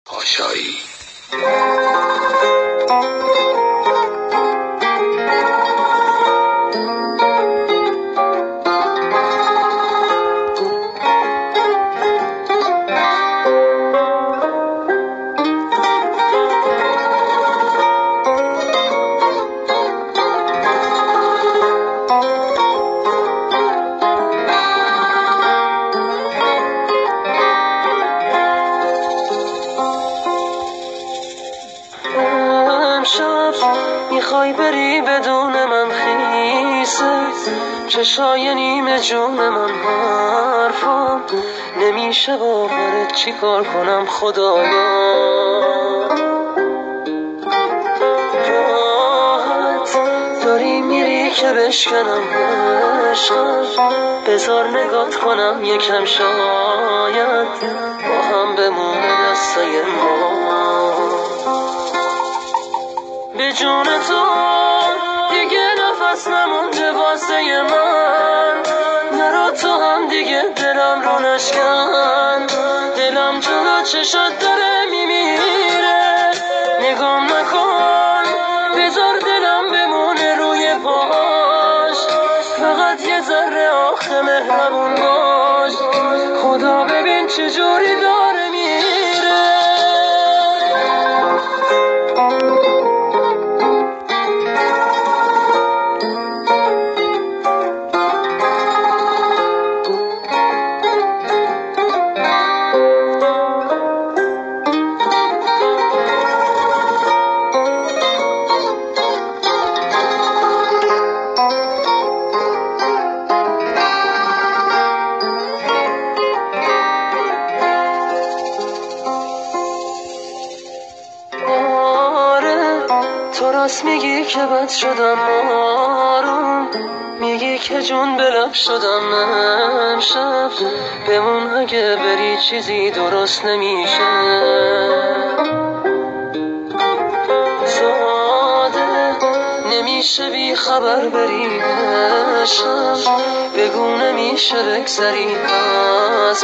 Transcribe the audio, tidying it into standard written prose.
پاشایی. امشب میخوای بری بدون من خیسه، چشای نیمه جون من حرفم نمیشه باورت، چی کار کنم خدایا. راحت داری میری که بشکنم عشقم، بذار نگات کنم یکم، شاید با هم بمونه دستای ما. به جون تو دیگه نفس نمونده واسه من، نرو تو هم دیگه دلم رو نشکن. دلم جلو چشات داره میمیره، نگام نکن، بذار دلم بمونه روی پاش. فقط یه ذره آخه مهربون باش، خدا ببین چجوری داره میره. تو راست میگی که بد شدم آروم، میگی که جون به لب شدم. امشب بمون، اگه بری چیزی درست نمیشه. ساده نمیشه بی خبر بری عشقم، بگو نمیشه بگذری از